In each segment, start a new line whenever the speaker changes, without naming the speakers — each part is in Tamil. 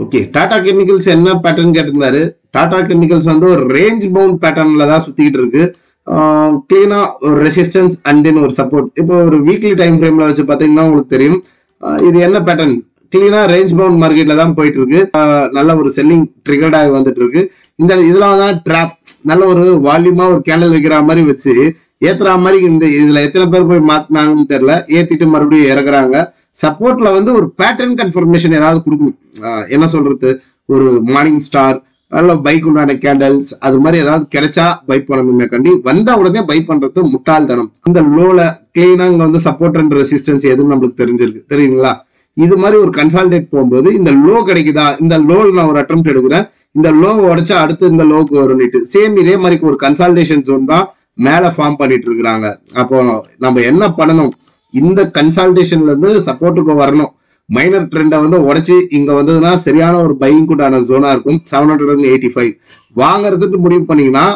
ஓகே, டாடா கெமிக்கல்ஸ் என்ன பேட்டர்ன் கேட்டிருந்தாரு. டாடா கெமிக்கல்ஸ் வந்து ஒரு ரேஞ்ச் பவுண்ட் பேட்டர்ன்ல தான் சுத்திக்கிட்டு இருக்கு. கிளீனா ஒரு ரெசிஸ்டன்ஸ் அண்ட் தென் ஒரு சப்போர்ட். இப்போ ஒரு வீக்லி டைம் ஃப்ரேம்ல வச்சு பாத்தீங்கன்னா உங்களுக்கு தெரியும் இது என்ன பேட்டர்ன். கிளீனா ரேஞ்ச் பவுண்ட் மார்க்கெட்ல தான் போயிட்டு இருக்கு. நல்ல ஒரு செல்லிங் ட்ரிகர்ட் ஆகி வந்துட்டு இருக்கு. இந்த இதெல்லாம் தான் ட்ராப். நல்ல ஒரு வால்யூமா ஒரு கேண்டல் வைக்கிற மாதிரி வச்சு ஏத்துற மாதிரி இந்த இதுல எத்தனை பேர் போய் மாத்தினாங்கன்னு தெரியல. ஏத்திட்டு மறுபடியும் இறக்குறாங்க. சப்போர்ட்ல வந்து ஒரு பேட்டர்ன் கன்ஃபர்மேஷன் ஏதாவது கொடுக்கணும். என்ன சொல்றது, ஒரு மார்னிங் ஸ்டார், நல்ல பைக் உண்டான கேண்டல்ஸ், அது மாதிரி ஏதாவது கிடைச்சா பை பண்ணணுமே கண்டி வந்த உடனே பை பண்றது முட்டாள்தனம். இந்த லோல கிளீனா இங்க வந்து சப்போர்ட் அண்ட் ரெசிஸ்டன்ஸ் எதுன்னு நம்மளுக்கு தெரிஞ்சிருக்கு, தெரியுங்களா? இது மாதிரி ஒரு கன்சால்டேட் போகும்போது இந்த லோ கிடைக்குதா, இந்த லோல நான் ஒரு அட்டெம்ப்ட் எடுக்கிறேன், இந்த லோவை உடைச்சா அடுத்து இந்த லோக்கு வரும்னுட்டு சேம் இதே மாதிரி ஒரு கன்சால்டேஷன் ஜோன் தான் மேல ஃபார்ம் பண்ணிட்டு இருக்கிறாங்க. அப்போ நம்ம என்ன பண்ணணும், இந்த கன்சால்டேஷன்ல இருந்து சப்போர்ட்டுக்கு வரணும். மைனர் ட்ரெண்டை வந்து உடைச்சு இங்க வந்ததுன்னா சரியான ஒரு பையிங் கூட்டான ஜோனா இருக்கும். 785 வாங்கறதுக்கு முடிவு பண்ணீங்கன்னா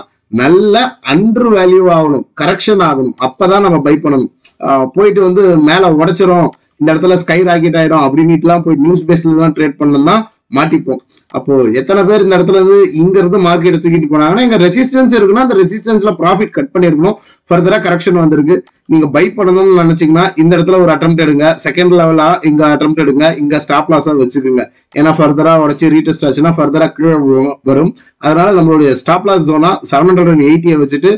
நல்ல அண்டர் வேல்யூ ஆகணும், கரெக்ஷன் ஆகணும், அப்பதான் நம்ம பை பண்ணணும். போயிட்டு வந்து மேல உடைச்சிரும், இந்த இடத்துல ஸ்கை ராக்கெட் ஆயிடும் அப்படின்னுட்டுலாம் போய் நியூஸ் பேஸ்ல தான் ட்ரேட் பண்ணணும்னா மாட்டிப்போம். அப்போ எத்தனை பேர் இந்த இடத்துல இருந்து இங்க இருந்து மார்க்கெட்டை தூக்கிட்டு போனாங்கன்னா இங்க ரெசிஸ்டன்ஸ் இருக்குன்னா அந்த ரெசிஸ்டன்ஸ்ல ப்ராஃபிட் கட் பண்ணிருக்கணும். ஃபர்தரா கரெக்ஷன் வந்திருக்கு, நீங்க பை பண்ணணும்னு நினைச்சீங்கன்னா இந்த இடத்துல ஒரு அட்டெம்ப்ட் எடுங்க. செகண்ட் லெவலா இங்க அட்டெம்ப்ட் எடுங்க, இங்க ஸ்டாப் லாஸா வச்சுக்கோங்க. ஏன்னா ஃபர்தரா உடச்சு ரீடெஸ்ட் ஆச்சுன்னா ஃபர்தரா கீழே வரும். அதனால நம்மளுடைய ஸ்டாப் லாஸ் ஜோனா 780 வச்சுட்டு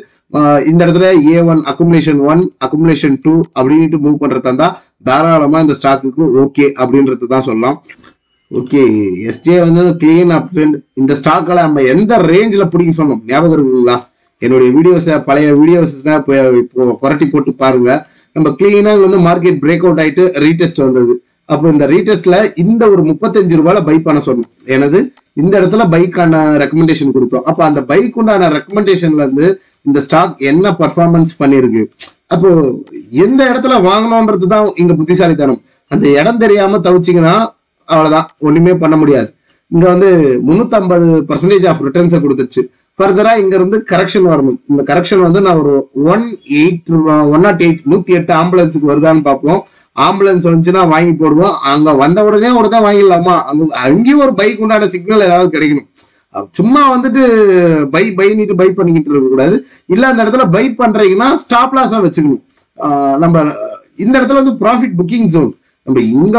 இந்த இடத்துல A1 அக்குமுலேஷன் 1 அக்குமுலேஷன் 2 அப்படின்ட்டு மூவ் பண்றதா இருந்தா தாராளமா இந்த ஸ்டாக்குக்கு ஓகே அப்படின்றது தான் சொல்லலாம். ஓகே, எஸ்ஜே வந்து கிளீன் அப் ட்ரெண்ட். இந்த ஸ்டாக்களை நம்ம எந்த ரேஞ்சில் பிடிக்க சொன்னோம் ஞாபகம் இருக்குங்களா? என்னுடைய வீடியோஸை பழைய வீடியோஸ் இப்போ புரட்டி போட்டு பாருங்க. நம்ம கிளீனா வந்து மார்க்கெட் பிரேக் அவுட் ஆயிட்டு ரீடெஸ்ட் வந்தது. அப்போ இந்த ரீடெஸ்ட்ல இந்த ஒரு 35 ரூபாயில பை பண்ண சொன்னோம். எனது இந்த இடத்துல பைக்கான ரெக்கமெண்டேஷன் கொடுத்தோம். அப்ப அந்த பைக் உண்டான ரெக்கமெண்டேஷன்ல இருந்து இந்த ஸ்டாக் என்ன பர்ஃபார்மன்ஸ் பண்ணிருக்கு, அப்போ எந்த இடத்துல வாங்கணும்ன்றது தான் இங்க புத்திசாலித்தனம். அந்த இடம் தெரியாம தவிச்சிங்கன்னா அவ்வளவுதான், ஒண்ணுமே பண்ண முடியாது. இங்க வந்து 350% ஆஃப் ரிட்டர்ன்ஸை கொடுத்துச்சு. ஃபர்தரா இங்க இருந்து கரெக்ஷன் வரணும். இந்த கரெக்ஷன் வந்து நான் ஒரு 108 ஆம்புலன்ஸுக்கு வருதான்னு பார்ப்போம். ஆம்புலன்ஸ் வந்துச்சுன்னா வாங்கி போடுவோம். அங்க வந்த உடனே வாங்கிடலாமா, அங்கேயும் ஒரு பைக் உண்டான சிக்னல் ஏதாவது கிடைக்கணும். சும்மா வந்துட்டு பை பண்ணிக்கிட்டு இருக்க கூடாது. இல்ல அந்த இடத்துல பை பண்றீங்கன்னா ஸ்டாப் லாஸா வச்சுக்கணும். நம்ம இந்த இடத்துல வந்து ப்ராஃபிட் புக்கிங் ஜோன். நம்ம இங்க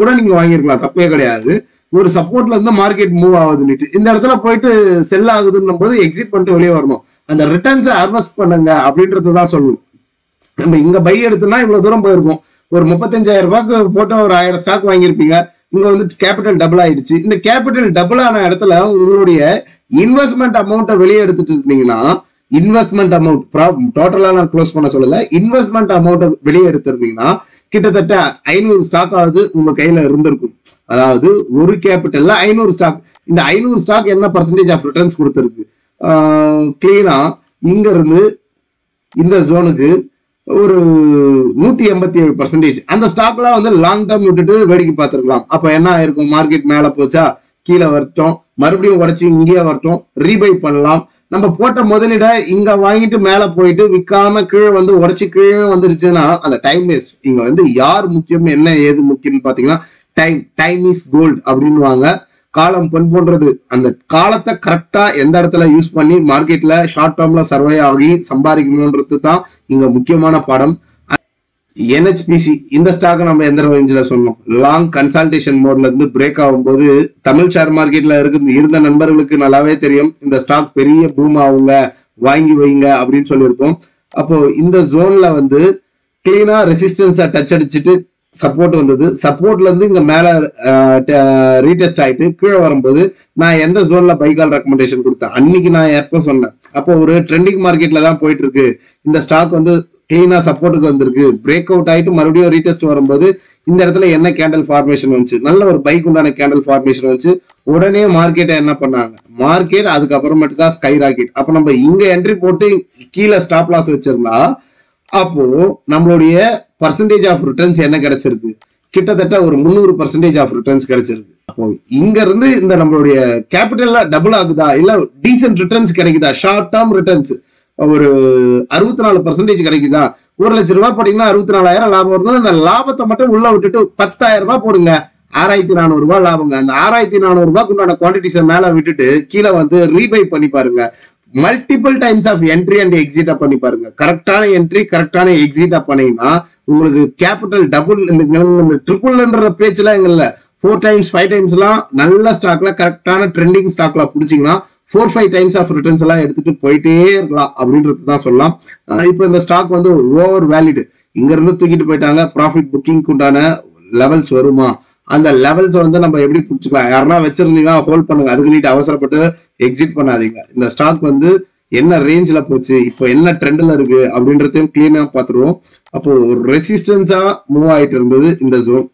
கூட நீங்க வாங்கிருக்கலாம், தப்பே கிடையாது. ஒரு சப்போர்ட்ல இருந்து மார்க்கெட் மூவ் ஆகுதுன்னுட்டு இந்த இடத்துல போயிட்டு செல் ஆகுதுன்னும் போது எக்ஸிட் பண்ணிட்டு வெளியே வரணும். அந்த ரிட்டர்ன்ஸை ஹார்வெஸ்ட் பண்ணுங்க அப்படின்றதான் சொல்லணும். நம்ம இங்க பை எடுத்தோம்னா இவ்வளவு தூரம் போயிருக்கும். ஒரு 35,000 ரூபாய்க்கு போட்டு ஒரு 1000 ஸ்டாக் வாங்கியிருப்பீங்க. இங்க வந்து கேபிட்டல் டபுள் ஆயிடுச்சு. இந்த கேபிட்டல் டபுள் ஆன இடத்துல உங்களுடைய இன்வெஸ்ட்மெண்ட் அமௌண்ட்டை வெளியே எடுத்துட்டு இருந்தீங்கன்னா, இன்வெஸ்ட்மெண்ட் அமௌண்ட் டோட்டலா நான் க்ளோஸ் பண்ண சொல்லல, இன்வெஸ்ட்மெண்ட் அமௌண்ட் வெளியே எடுத்திருந்தீங்கன்னா கிட்டத்தட்ட 500 ஸ்டாக் ஆகுது உங்க கையில இருந்திருக்கும். அதாவது ஒரு கேபிட்டல்ல 500 ஸ்டாக். இந்த 500 ஸ்டாக் என்ன பர்சன்டேஜ் ஆஃப் ரிட்டர்ன்ஸ் கொடுத்துருக்கு? கிளீனா இங்க இருந்து இந்த ஜோனுக்கு ஒரு 187%. அந்த ஸ்டாக்லாம் வந்து லாங் டேர்ம் விட்டுட்டு வேடிக்கை பார்த்துருக்கலாம். அப்ப என்ன ஆயிருக்கும், மார்க்கெட் மேல போச்சா, கீழே வரட்டும், மறுபடியும் உடைச்சு இங்கேயே வரட்டும், ரீபை பண்ணலாம். நம்ம போட்ட முதலீட இங்க வாங்கிட்டு மேல போயிட்டு விற்காம கீழே வந்து உடைச்சு கீழே வந்துருச்சுன்னா அந்த டைம் வேஸ்ட். இங்க வந்து யார் முக்கியம், என்ன ஏது முக்கியம்னு பாத்தீங்கன்னா டைம் இஸ் கோல்டு அப்படின்னுவாங்க. காலம் பொன் போன்றது. அந்த காலத்தை கரெக்டா எந்த இடத்துல யூஸ் பண்ணி மார்க்கெட்ல ஷார்ட் டேர்ம்ல சர்வை ஆகி சம்பாதிக்கணும்ன்றது தான் இங்க முக்கியமான பாடம். NHPC இந்த ஸ்டாக் நம்ம எந்த ரேஞ்சில் சொன்னோம், லாங் கன்சல்டேஷன் மோட்ல இருந்து பிரேக் ஆகும்போது தமிழ் ஷேர் மார்க்கெட்ல இருந்த நண்பர்களுக்கு நல்லாவே தெரியும் இந்த ஸ்டாக் பெரிய பூம் ஆகுங்க, வாங்கி வைங்க அப்படின்னு சொல்லியிருப்போம். அப்போ இந்த ஜோன்ல வந்து கிளீனா ரெசிஸ்டன்ஸை டச் அடிச்சுட்டு சப்போர்ட் வந்தது. சப்போர்ட்ல இருந்து இங்க மேல ரீடெஸ்ட் ஆயிட்டு கீழே வரும்போது நான் எந்த ஜோன்ல பைக்கால் ரெக்கமெண்டேஷன் கொடுத்தேன் அன்னைக்கு நான் எப்ப சொன்னேன். அப்போ ஒரு ட்ரெண்டிங் மார்க்கெட்ல தான் போயிட்டு இருக்கு. இந்த ஸ்டாக் வந்து கிளீனா சப்போர்ட்டுக்கு வந்திருக்கு. பிரேக் அவுட் ஆயிட்டு மறுபடியும் ரீடெஸ்ட் வரும்போது இந்த இடத்துல என்ன கேண்டல் ஃபார்மேஷன் வந்துச்சு, நல்ல ஒரு பைக் உண்டான கேண்டல் ஃபார்மேஷன் வந்துச்சு. உடனே மார்க்கெட்டை என்ன பண்ணாங்க, மார்க்கெட் அதுக்கப்புறமேட்டுக்கா ஸ்கை ராக்கெட். அப்ப நம்ம இங்க என்ட்ரி போட்டு கீழே ஸ்டாப் லாஸ் வச்சிருந்தா அப்போ நம்மளுடைய பர்சன்டேஜ் ஆஃப் ரிட்டர்ன்ஸ் என்ன கிடைச்சிருக்கு, கிட்டத்தட்ட ஒரு 300% ஆஃப் ரிட்டர்ன்ஸ் கிடைச்சிருக்கு. அப்போ இங்க இருந்து இந்த நம்மளுடைய கேபிட்டல்ல டபுள் ஆகுதா, இல்ல டீசென்ட் ரிட்டர்ன்ஸ் கிடைக்குதா, ஷார்ட் டேர்ம் ரிட்டர்ன்ஸ் ஒரு 64% கிடைக்குதா. 1 லட்சம் ரூபாய் போட்டீங்கன்னா 64,000 லாபம் வருது. அந்த லாபத்தை மட்டும் உள்ள விட்டுட்டு 10,000 ரூபாய் போடுங்க, ₹6400 லாபங்க. அந்த ₹6400 உண்டான குவான்டிட்டிஸை மேல விட்டுட்டு கீழே வந்து ரீபை பண்ணி பாருங்க. Multiple times of entry and எக்ஸிட்டா பண்ணி பாருங்க. கரெக்டான என்ட்ரி கரெக்டான எக்ஸிட்டா பண்ணீங்கன்னா உங்களுக்கு கேபிட்டல் டபுள் இந்த ட்ரிபிள்ன்ற பேச்சுலாம் எங்க இல்ல. 4 times 5 times எல்லாம் நல்ல ஸ்டாக்ல கரெக்டான ட்ரெண்டிங் ஸ்டாக்ல பிடிச்சிங்கன்னா 4-5 times ஆஃப் ரிட்டர்ன்ஸ் எல்லாம் எடுத்துட்டு போயிட்டே இருக்கலாம் அப்படின்றது தான் சொல்லலாம். இப்போ இந்த ஸ்டாக் வந்து ஓவர் வேலிடு, இங்க இருந்து தூக்கிட்டு போயிட்டாங்க. ப்ராஃபிட் புக்கிங் உண்டான லெவல்ஸ் வருமா? அந்த லெவல்ஸ் வந்து நம்ம எப்படி பிடிச்சிக்கலாம்? யாருன்னா வச்சிருந்தீங்கன்னா ஹோல்ட் பண்ணுங்க. அதுக்கு நீட்டு அவசரப்பட்டு எக்ஸிட் பண்ணாதீங்க. இந்த ஸ்டாக் வந்து என்ன ரேஞ்சில் போச்சு, இப்போ என்ன ட்ரெண்ட்ல இருக்கு அப்படின்றதையும் கிளீனா பார்த்துருவோம். அப்போ ஒரு ரெசிஸ்டன்ஸா மூவ் ஆயிட்டு இருந்தது இந்த ஜோன்.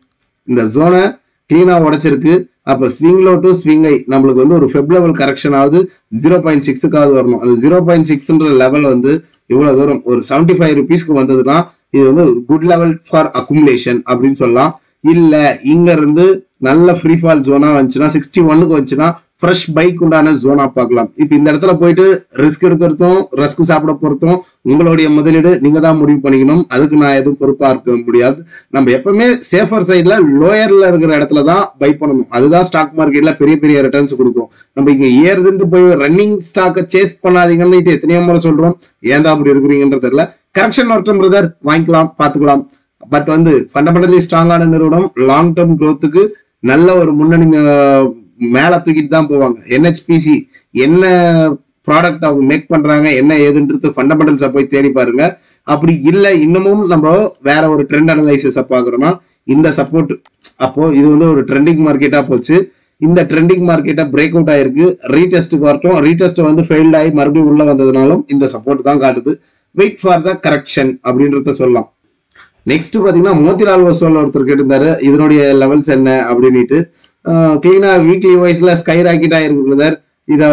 இந்த ஜோனை கிளீனா உடைச்சிருக்கு. அப்போ ஸ்விங் லோ டு ஸ்விங் ஐ நம்மளுக்கு வந்து ஒரு ஃபெப் லெவல் கரெக்ஷன் ஆகுது. 0.6க்காவது வரணும். அந்த 0.6ன்ற லெவல் வந்து இவ்வளவு தூரம் ஒரு ₹75 வந்ததுன்னா இது வந்து குட் லெவல் ஃபார் அக்குமுலேஷன் அப்படின்னு சொல்லலாம். இல்ல இங்க இருந்து நல்ல ஃப்ரீ ஃபால் ஜோனா வந்துச்சுன்னா 61க்கு வந்துச்சுன்னா ஃப்ரெஷ் பைக் உண்டான ஜோனா பார்க்கலாம். இப்ப இந்த இடத்துல போயிட்டு ரிஸ்க் எடுக்கிறதும் ரஸ்க் சாப்பிட போறதும் உங்களுடைய முதலீடு நீங்க தான் முடிவு பண்ணிக்கணும். அதுக்கு நான் எதுவும் பொறுப்பா இருக்க முடியாது. நம்ம எப்பவுமே சேஃபர் சைட்ல லோயர்ல இருக்கிற இடத்துல தான் பை பண்ணணும். அதுதான் ஸ்டாக் மார்க்கெட்ல பெரிய பெரிய ரிட்டர்ன்ஸ் கொடுக்கும். நம்ம இங்க ஏறுதுன்னு போய் ரன்னிங் ஸ்டாக்கை சேஸ் பண்ணாதீங்கன்னு எத்தனையோ முறை சொல்றோம். ஏன்டா அப்படி இருக்கிறீங்கன்ற தெரியல. கரெக்ஷன் வரட்டும் பிரதர், வாங்கிக்கலாம், பாத்துக்கலாம். பட் வந்து ஃபண்டமெண்டலி ஸ்ட்ராங்கான நிறுவனம் லாங் டேர்ம் க்ரோத்துக்கு நல்ல ஒரு முன்னணி மேல தூக்கிட்டு தான் போவாங்க. NHPC என்ன ப்ராடக்ட் அவங்க மேக் பண்றாங்க, என்ன ஏதுன்றது ஃபண்டமெண்டல்ஸை போய் தேடி பாருங்க. அப்படி இல்லை இன்னமும் நம்ம வேற ஒரு ட்ரெண்ட் அனலைசிஸை பாக்குறோம்னா இந்த சப்போர்ட், அப்போ இது வந்து ஒரு ட்ரெண்டிங் மார்க்கெட்டா போச்சு. இந்த ட்ரெண்டிங் மார்க்கெட்டை பிரேக் அவுட் ஆயிருக்கு. ரீடெஸ்ட்டுக்கு வரட்டும். ரீடெஸ்ட் வந்து ஃபெயில்ட் ஆகி மறுபடியும் உள்ள வந்ததுனாலும் இந்த சப்போர்ட் தான் காட்டுது. வெயிட் ஃபார் த கரெக்ஷன் அப்படின்றத சொல்லலாம். நெக்ஸ்ட் பாத்தீங்கன்னா மோதிலால் ஒஸ்வால் ஒருத்தர் கேட்டிருந்தாரு இதனுடைய லெவல்ஸ் என்ன அப்படின்ட்டு. கிளீனா வீக்லி வைஸ்ல ஸ்கை ராக்கெட் ஆயிருக்கு பிரதர். இதை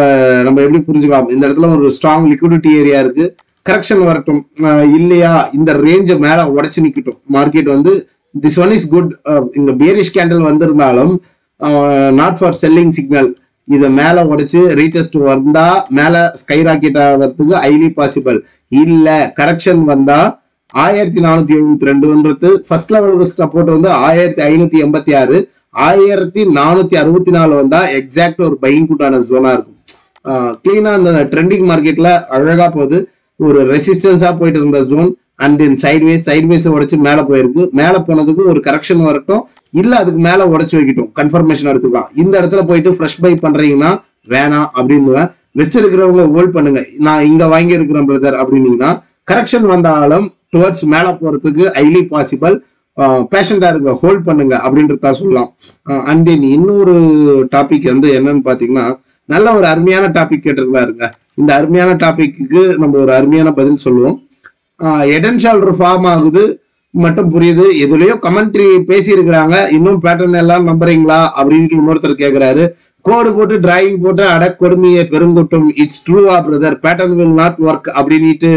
நம்ம எப்படி புரிஞ்சுக்கலாம்? இந்த இடத்துல ஒரு ஸ்ட்ராங் லிக்விடிட்டி ஏரியா இருக்கு. கரெக்ஷன் வரட்டும். இல்லையா இந்த ரேஞ்சை மேல உடைச்சு நிக்கட்டும். மார்க்கெட் வந்து திஸ் ஒன் இஸ் குட். இங்க பியரிஷ் கேண்டில் வந்திருந்தாலும் நாட் ஃபார் செல்லிங் சிக்னல். இதை மேல உடைச்சு ரீடெஸ்ட் வந்தா மேல ஸ்கை ராக்கெட் ஆகிறதுக்கு ஹைலி பாசிபிள். இல்ல கரெக்ஷன் வந்தா 1472 ஃபர்ஸ்ட் லெவல் சப்போர்ட் வந்து 1586, 1464 வந்தா எக்ஸாக்ட் ஒரு பையிங் கூட்டான ஜோனா இருக்கும். கிளீனா அந்த ட்ரெண்டிங் மார்க்கெட்ல அழகா போகுது. ஒரு ரெசிஸ்டன்ஸா போயிட்டு இருந்த ஜோன் அண்ட் தென் சைட்வேஸ் உடைச்சு மேல போயிருக்கு. மேல போனதுக்கு ஒரு கரெக்ஷன் வரட்டும், இல்ல அதுக்கு மேல உடைச்சு வைக்கட்டும், கன்ஃபர்மேஷன் எடுத்துக்கலாம். இந்த இடத்துல போயிட்டு ஃப்ரெஷ் பை பண்றீங்கன்னா வேணாம் அப்படின்னு வச்சிருக்கிறவங்க ஹோல்ட் பண்ணுங்க. நான் இங்க வாங்கி இருக்கிறேன் பிரதர் அப்படின்னீங்கன்னா கரெக்ஷன் வந்தாலும் டுவர்ட்ஸ் மேல போறதுக்கு ஹைலி பாசிபிள். பேஷண்டா இருங்க, ஹோல்ட் பண்ணுங்க அப்படின்றதா சொல்லலாம். அண்ட் தென் இன்னொரு டாபிக் வந்து என்னன்னு பாத்தீங்கன்னா நல்ல ஒரு அருமையான டாபிக் கேட்டிருக்காருங்க. இந்த அருமையான டாபிக்கு நம்ம ஒரு அருமையான பதில் சொல்லுவோம். ஹெட் அண்ட் ஷோல்டர் ஃபார்ம் ஆகுது மட்டும் புரியுது. எதுலயோ கமெண்ட்ரி பேசி இருக்கிறாங்க, இன்னும் பேட்டர்ன் எல்லாம் நம்புறீங்களா அப்படின்னு இன்னொருத்தர் கேட்கிறாரு. கோடு போட்டு டிராயிங் போட்டு அட கொடுமையை பெருங்கொட்டும், இட்ஸ் ட்ரூவா brother, pattern will not work அப்படின்ட்டு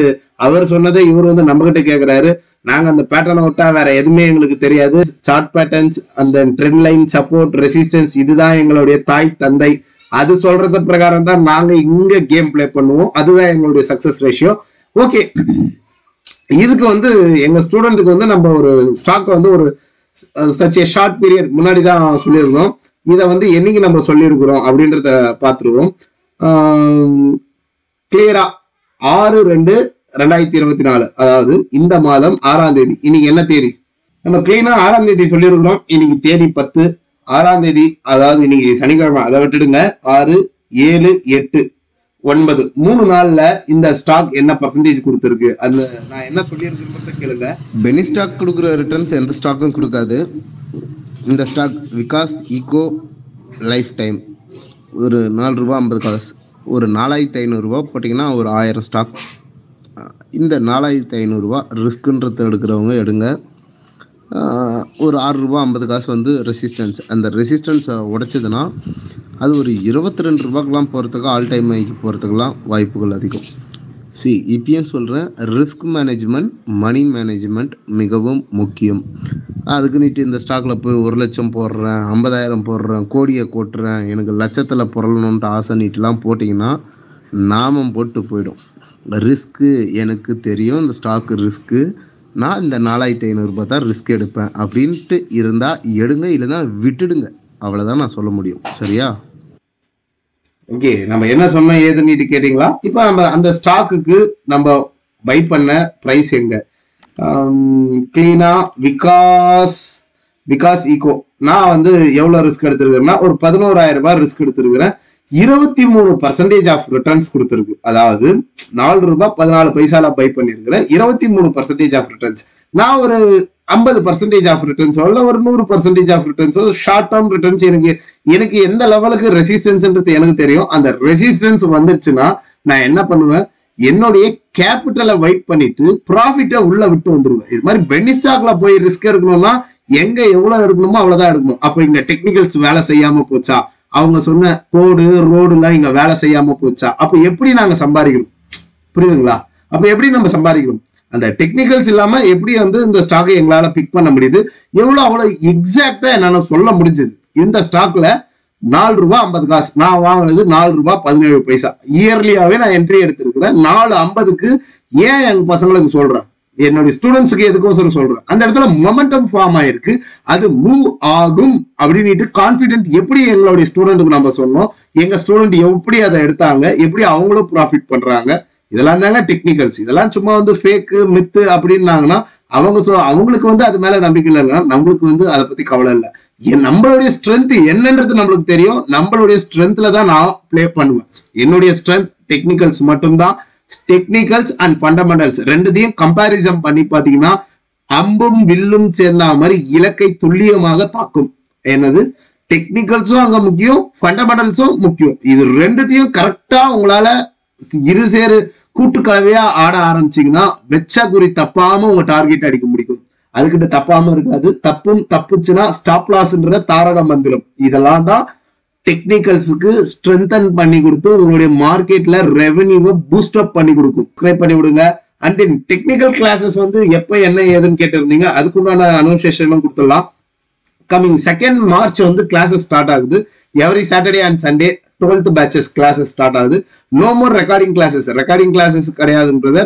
அவர் சொன்னதை இவர் வந்து நம்ம கிட்ட கேட்கிறாரு. நாங்க அந்த பேட்டர்னை விட்டா வேற எதுவுமே எங்களுக்கு தெரியாது. சார்ட் பேட்டர்ன்ஸ், அந்த ட்ரெண்ட் லைன், சப்போர்ட், ரெசிஸ்டன்ஸ், இதுதான் எங்களுடைய தாய் தந்தை. அது சொல்றது பிரகாரம் தான் நாங்க இங்க கேம் பிளே பண்ணுவோம். அதுதான் எங்களுடைய சக்சஸ் ரேஷியோ. ஓகே, இதுக்கு வந்து எங்க ஸ்டூடெண்ட்டுக்கு வந்து நம்ம ஒரு ஸ்டாக் வந்து ஒரு சச் ஏ ஷார்ட் பீரியட் முன்னாடி தான் சொல்லியிருந்தோம். இதை வந்து என்னைக்கு நம்ம சொல்லியிருக்கிறோம் அப்படின்றத பார்த்துருவோம். கிளியரா 6/2/2024, அதாவது இந்த மாதம் 6ஆம் தேதி. இன்னைக்கு என்ன தேதி? நம்ம கிளீனா 6ஆம் தேதி சொல்லியிருக்கிறோம். இன்னைக்கு தேதி 10, 6ஆம் தேதி, அதாவது இன்னைக்கு சனிக்கிழமை. அதை விட்டுடுங்க. 6, 7, 8, 9 3 நாள்ல இந்த ஸ்டாக் என்ன பர்சன்டேஜ் கொடுத்துருக்கு, அந்த நான் என்ன சொல்லியிருக்கிறத கேளுங்க.
பெனி ஸ்டாக் கொடுக்குற ரிட்டர்ன்ஸ் எந்த ஸ்டாக்கும் கொடுக்காது. இந்த stock Vikas eco lifetime ஒரு ₹4.50, ஒரு ₹4500 போட்டிங்கன்னா ஒரு 1000 ஸ்டாக். இந்த ₹4500 ரிஸ்க்குன்றது எடுக்கிறவங்க எடுங்க. ஒரு ₹6.50 வந்து ரெசிஸ்டன்ஸ். அந்த ரெசிஸ்டன்ஸை உடைச்சதுன்னா அது ஒரு ₹22 போகிறதுக்கு ஆல் டைம் ஹைக்கு போகிறதுக்கெலாம் வாய்ப்புகள் அதிகம். இப்பயும் சொல்கிறேன், ரிஸ்க் மேனேஜ்மெண்ட், மணி மேனேஜ்மெண்ட் மிகவும் முக்கியம். அதுக்கு நீட்டு இந்த ஸ்டாக்கில் போய் 1 லட்சம் போடுறேன், 50,000 போடுறேன், கோடியை கொட்டுறேன், எனக்கு லட்சத்தில் புரளணுன்ட்டு ஆசை நீட்டுலாம் போட்டிங்கன்னா நாமம் போட்டு போயிடும். ரிஸ்க்கு எனக்கு தெரியும், இந்த ஸ்டாக்கு ரிஸ்க்கு. நான் இந்த 4500 ரூபாய் தான் ரிஸ்க் எடுப்பேன் அப்படின்ட்டு இருந்தால் எடுங்க, இல்லைன்னா விட்டுடுங்க. அவ்வளோதான் நான் சொல்ல முடியும். சரியா?
ஓகே, நம்ம என்ன சொன்னோம் ஏதுன்னு கேட்டீங்களா? இப்போ நம்ம அந்த ஸ்டாக்குக்கு நம்ம பை பண்ண ப்ரைஸ் எங்க கிளீனா விகாஸ் ஈகோ நான் வந்து எவ்வளவு ரிஸ்க் எடுத்திருக்கிறேன்னா ஒரு 11,000 ரூபாய் ரிஸ்க் எடுத்திருக்கிறேன். 23% ஆஃப் ரிட்டர்ன்ஸ் கொடுத்துருக்கு. அதாவது 4 ரூபாய் 14 பைசால பை பண்ணிருக்கிறேன். 23% ஆஃப் ரிட்டர்ன்ஸ். நான் ஒரு 50% ஆஃப் ரிட்டர்ன்ஸோ இல்ல ஒரு 100% ஆஃப் ரிட்டர்ன்ஸோ ஷார்ட் டேர்ம் ரிட்டர்ன்ஸ் எனக்கு எந்த லெவலுக்கு ரெசிஸ்டன்ஸ்ன்றது எனக்கு தெரியும். அந்த ரெசிஸ்டன்ஸ் வந்துருச்சுன்னா நான் என்ன பண்ணுவேன், என்னுடைய கேபிட்டலை வைட் பண்ணிட்டு ப்ராஃபிட்டை உள்ள விட்டு வந்துருவேன். இது மாதிரி பென்னி ஸ்டாக்ல போய் ரிஸ்க் எடுக்கணும்னா எங்க எவ்வளவு எடுக்கணுமோ அவ்வளவுதான் எடுக்கணும். அப்ப இங்க டெக்னிக்கல்ஸ் வேலை செய்யாம போச்சா, அவங்க சொன்ன கோடு ரோடு எல்லாம் இங்க வேலை செய்யாம போச்சா, அப்ப எப்படி நாங்க சம்பாதிக்கணும்? புரியுதுங்களா? அப்ப எப்படி நம்ம சம்பாதிக்கணும்? அந்த டெக்னிக்கல்ஸ் இல்லாம எப்படி வந்து இந்த ஸ்டாக்கை எங்களால பிக் பண்ண முடியுது, அவ்வளவு எக்ஸாக்டா என்னால சொல்ல முடிஞ்சது. இந்த ஸ்டாக்ல 4 ரூபாய் 50 காசு நான் வாங்கினது 4 ரூபாய் 17 பைசா. இயர்லியாவே நான் என்ட்ரி எடுத்திருக்கிறேன். 4.50க்கு ஏன் எங்க பசங்களுக்கு சொல்றேன், என்னுடைய ஸ்டூடெண்ட்ஸுக்கு எதுக்கோசரம் சொல்றேன், அந்த இடத்துல மொமெண்டம் ஃபார்ம் ஆயிருக்கு, அது மூவ் ஆகும் அப்படின்னு கான்பிடென்ட் எப்படி எங்களுடைய ஸ்டூடெண்ட்டுக்கு நம்ம சொன்னோம், எங்க ஸ்டூடெண்ட் எப்படி அதை எடுத்தாங்க, எப்படி அவங்களும் ப்ராஃபிட் பண்றாங்க, இதெல்லாம் தாங்க டெக்னிக்கல்ஸ். இதெல்லாம் சும்மா வந்து ஃபேக்கு மித்து அப்படின்னாங்கன்னா அவங்களுக்கு வந்து அது மேல நம்பிக்கை இல்லைன்னா நம்மளுக்கு வந்து அதை பத்தி கவலை இல்லை. நம்மளுடைய ஸ்ட்ரென்த் என்னன்றது நம்மளுக்கு தெரியும். நம்மளுடைய ஸ்ட்ரென்த்ல தான் நான் பிளே பண்ணுவேன். என்னுடைய ஸ்ட்ரென்த் டெக்னிக்கல்ஸ் மட்டும்தான். டெக்னிக்கல்ஸ் அண்ட் ஃபண்டமெண்டல்ஸ் ரெண்டுத்தையும் கம்பேரிசன் பண்ணி பாத்தீங்கன்னா அம்பும் வில்லும் சேர்ந்த மாதிரி இலக்கை துல்லியமாக தாக்கும். என்னது, டெக்னிக்கல்ஸும் அங்க முக்கியம், ஃபண்டமெண்டல்ஸும் முக்கியம். இது ரெண்டுத்தையும் கரெக்டா உங்களால இருசேரு கூட்டுக்கலவையா ஆட ஆரம்பிச்சீங்கன்னா வெச்சா குறி தப்பாம உங்க டார்கெட் அடிக்க முடியும். அதுக்கிட்ட தப்பாம இருக்காது. தப்புச்சுன்னா ஸ்டாப் லாஸ்ன்ற தாரக மந்திரம். இதெல்லாம் தான் டெக்னிக்கல்ஸுக்கு ஸ்ட்ரென்தன் பண்ணி கொடுத்து உங்களுடைய மார்க்கெட்ல ரெவென்யூவை பூஸ்ட் அப் பண்ணி கொடுக்கும். சப்ஸ்கிரைப் பண்ணி விடுங்க. அண்ட் தென் டெக்னிக்கல் கிளாஸஸ் வந்து எப்ப என்ன ஏதுன்னு கேட்டிருந்தீங்க, அதுக்குண்டான அனௌன்சேஷனும் கொடுத்துடலாம். கமிங் 2nd March வந்து கிளாஸஸ் ஸ்டார்ட் ஆகுது. Every Saturday and Sunday 12th batches classes start ஆகுது. நோ மோர் ரெக்கார்டிங் கிளாஸஸ் கிடையாதுன்றது.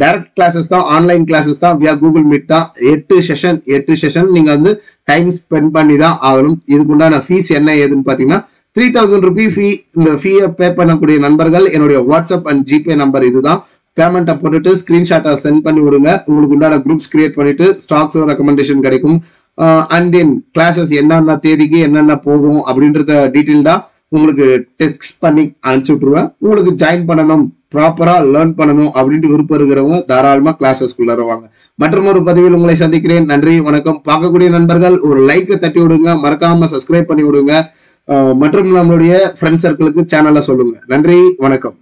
டைரக்ட் கிளாஸஸ் தான், ஆன்லைன் கிளாஸஸ் தான், வியா கூகுள் மீட் தான். 8 செஷன் நீங்க வந்து டைம் ஸ்பெண்ட் பண்ணி தான் ஆகணும். இதுக்குண்டான ஃபீஸ் என்ன ஏதுன்னு பாத்தீங்கன்னா 3000 ரூபீ ஃபீ. இந்த ஃபீயை பே பண்ணக்கூடிய நண்பர்கள் என்னுடைய வாட்ஸ்அப் அண்ட் ஜிபே நம்பர் இதுதான். பேமெண்ட்டை போட்டுட்டு ஸ்கிரீன்ஷாட்டை சென்ட் பண்ணி விடுங்க. உங்களுக்கு உண்டான குரூப்ஸ் கிரியேட் பண்ணிட்டு ஸ்டாக்ஸ் ரெக்கமெண்டேஷன் கிடைக்கும். அண்ட் தென் கிளாஸஸ் என்னென்ன தேதிக்கு என்னென்ன போகும் அப்படின்றத டீட்டெயில்டா உங்களுக்கு டெக்ஸ்ட் பண்ணி அனுப்பிச்சு விட்டுருவேன். உங்களுக்கு ஜாயின் பண்ணணும், ப்ராப்பரா லேர்ன் பண்ணணும் அப்படின்ட்டு விருப்பம் இருக்கிறவங்க தாராளமா கிளாஸஸ்குள்ள வருவாங்க. மற்றும் ஒரு பதிவில் உங்களை சந்திக்கிறேன். நன்றி, வணக்கம். பார்க்கக்கூடிய நண்பர்கள் ஒரு லைக்கை தட்டி விடுங்க, மறக்காம சப்ஸ்கிரைப் பண்ணி விடுங்க. மற்றும் நம்மளுடைய ஃப்ரெண்ட் சர்க்கிளுக்கு சேனல்ல சொல்லுங்க. நன்றி, வணக்கம்.